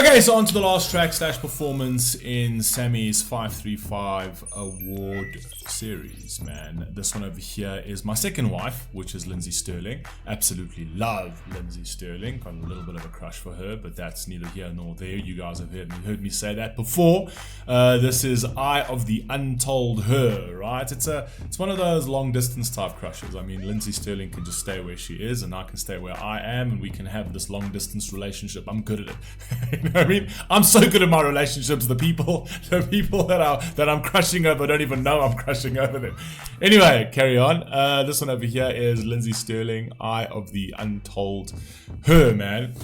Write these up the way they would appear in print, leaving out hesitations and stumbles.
Okay, so on to the last track / performance in Sammy's 535 award series, man. This one over here is my second wife, which is Lindsey Stirling. Absolutely love Lindsey Stirling. Got a little bit of a crush for her, but that's neither here nor there. You guys have heard me say that before. This is Eye of the Untold Her, right? It's one of those long distance type crushes. I mean, Lindsey Stirling can just stay where she is, and I can stay where I am, and we can have this long distance relationship. I'm good at it. You know what I mean? I'm so good at my relationships. The people that I'm crushing over don't even know I'm crushing over them. Anyway, carry on. This one over here is Lindsey Stirling, Eye of the Untold Her, man.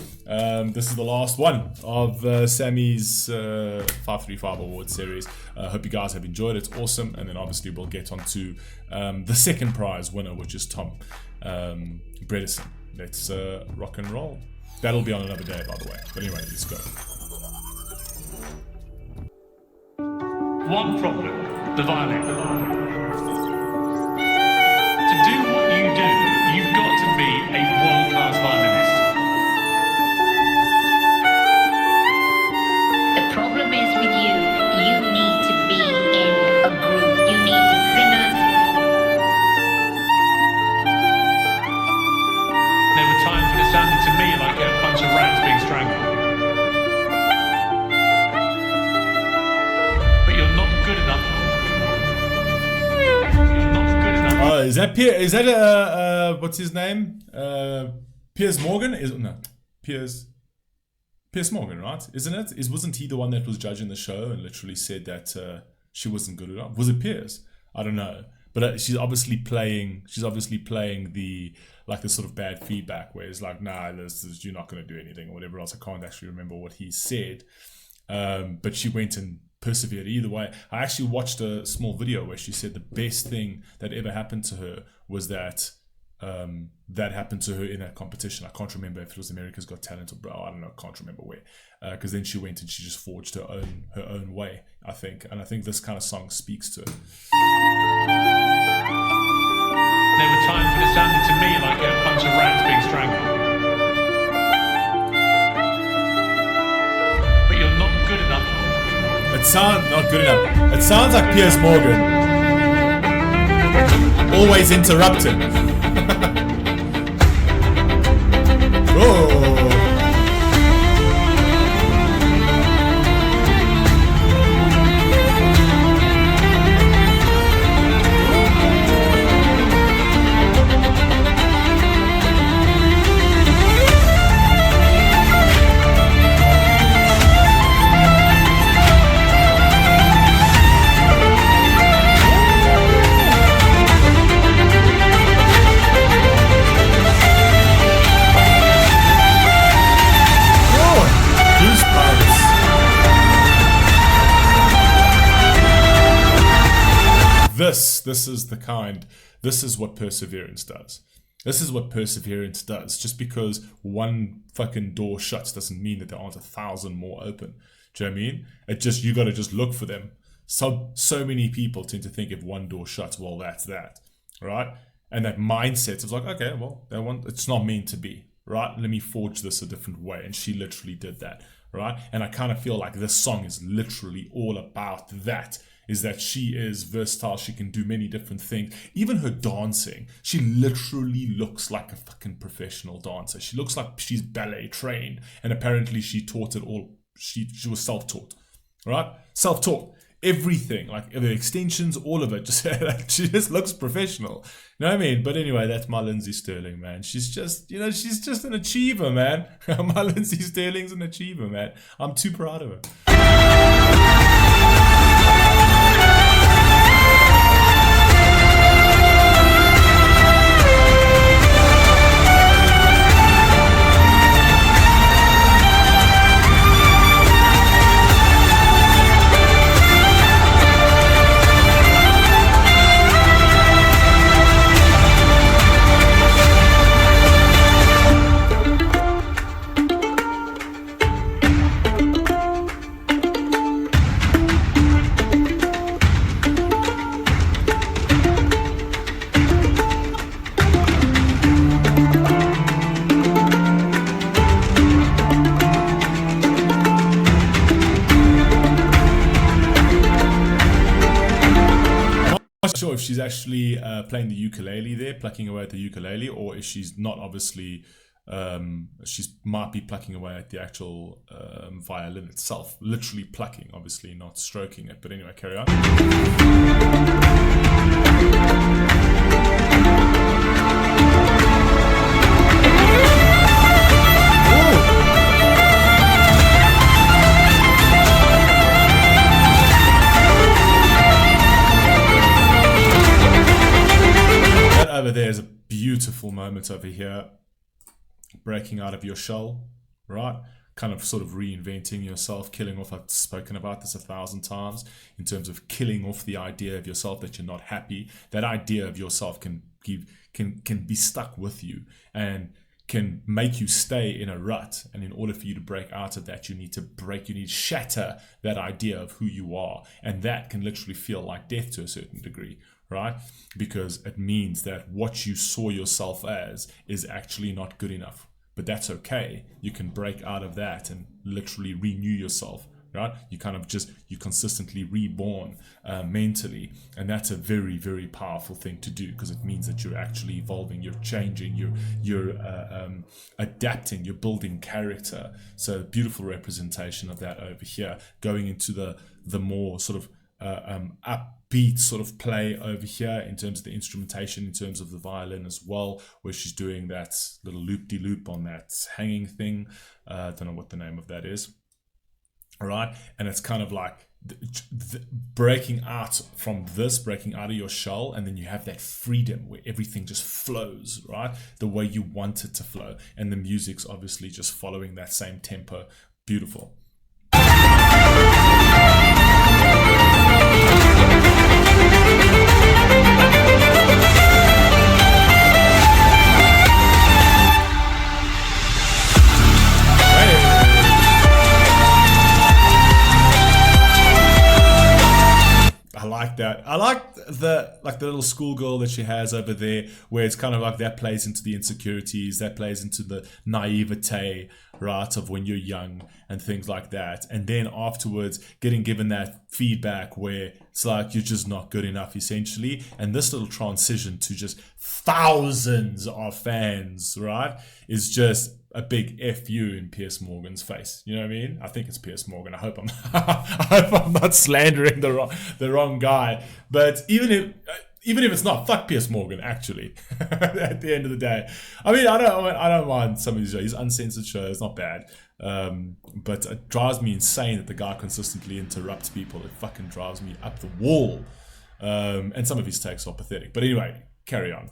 This is the last one of Sammy's 535 award series. Hope you guys have enjoyed it. It's awesome. And then obviously we'll get on to the second prize winner, which is Tom Bredesen. Let's rock and roll. That'll be on another day, by the way. But anyway, let's go. One problem, the violin. To do what you do, you've got to be a world-class violinist. The problem is with you, you need to be in a group. You need to sing it. There were times when it sounded to me like a bunch of rats being strangled. But you're not good enough. You're not good enough. Oh, is that what's his name? Piers Morgan? Piers Morgan, right? Isn't it? Wasn't he the one that was judging the show and literally said that she wasn't good enough? Was it Piers? I don't know. But she's obviously playing the sort of bad feedback where it's like, nah, you're not going to do anything or whatever else. I can't actually remember what he said. But she went and persevered either way. I actually watched a small video where she said the best thing that ever happened to her was that that happened to her in that competition. I can't remember if it was America's Got Talent or I don't know. I can't remember where. Because then she went and she just forged her own way, I think. And I think this kind of song speaks to it. There were times when it sounded to me like a bunch of rats being strangled. But you're not good enough. It sounds not good enough. It sounds like Piers Morgan. Always interrupting. Oh. This is what perseverance does. This is what perseverance does. Just because one fucking door shuts doesn't mean that there aren't 1,000 more open. Do you know what I mean? You got to just look for them. So many people tend to think if one door shuts, well, that's that, right? And that mindset is like, okay, well, it's not meant to be, right? Let me forge this a different way. And she literally did that, right? And I kind of feel like this song is literally all about that. Is that she is versatile, she can do many different things. Even her dancing, she literally looks like a fucking professional dancer. She looks like she's ballet trained, and apparently she taught it all. She was self-taught, right? Self-taught. Everything, like the extensions, all of it, she just looks professional. You know what I mean? But anyway, that's my Lindsey Stirling, man. She's just an achiever, man. My Lindsey Stirling's an achiever, man. I'm too proud of her. she's actually playing the ukulele there, plucking away at the ukulele, or if she's not, obviously, she might be plucking away at the actual violin itself, literally plucking, obviously not stroking it. But anyway, carry on. Over there is a beautiful moment over here, breaking out of your shell, right? Kind of sort of reinventing yourself, killing off. I've spoken about this 1,000 times in terms of killing off the idea of yourself that you're not happy. That idea of yourself can be stuck with you and can make you stay in a rut. And in order for you to break out of that, you need to shatter that idea of who you are. And that can literally feel like death to a certain degree, right? Because it means that what you saw yourself as is actually not good enough. But that's okay. You can break out of that and literally renew yourself, right? You consistently reborn mentally. And that's a very, very powerful thing to do, because it means that you're actually evolving, you're changing, you're adapting, you're building character. So beautiful representation of that over here, going into the more sort of upbeat sort of play over here in terms of the instrumentation, in terms of the violin as well, where she's doing that little loop-de-loop on that hanging thing. I don't know what the name of that is. All right, and it's kind of like breaking out of your shell, and then you have that freedom where everything just flows, right, the way you want it to flow, and the music's obviously just following that same tempo. Beautiful. I like the little schoolgirl that she has over there, where it's kind of like that plays into the insecurities, that plays into the naivete, right, of when you're young and things like that. And then afterwards getting given that feedback where it's like you're just not good enough, essentially. And this little transition to just thousands of fans, right, is just a big FU in Piers Morgan's face. You know what I mean? I think it's Piers Morgan. I hope I'm not slandering the wrong guy. But even if it's not, fuck Piers Morgan, actually. At the end of the day, I mean, I don't mind some of these shows. His uncensored show is not bad, but it drives me insane that the guy consistently interrupts people. It fucking drives me up the wall. And some of his takes are pathetic. But anyway, carry on.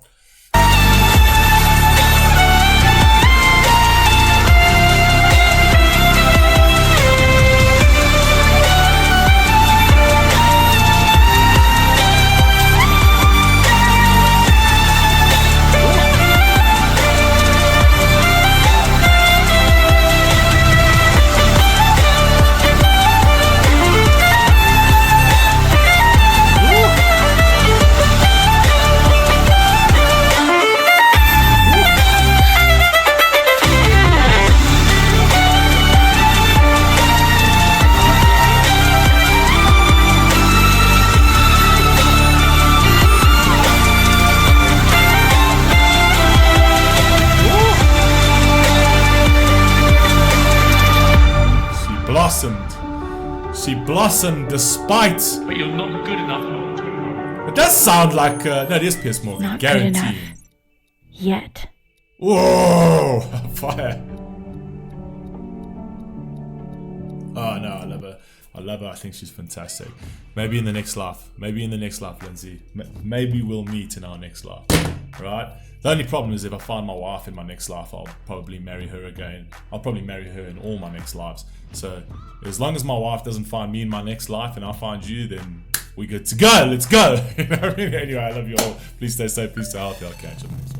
She blossomed despite. But you're not good enough. It does sound like no, it is Piers Morgan. Not good enough. Guaranteed. Yet. Whoa! Fire. Oh no, I love her. I think she's fantastic. Maybe in the next life. Lindsay. Maybe we'll meet in our next life. Right? The only problem is if I find my wife in my next life, I'll probably marry her again. I'll probably marry her in all my next lives. So as long as my wife doesn't find me in my next life and I find you, then we're good to go. Let's go. You know what I mean? Anyway, I love you all. Please stay safe. Please stay healthy. I'll catch you next.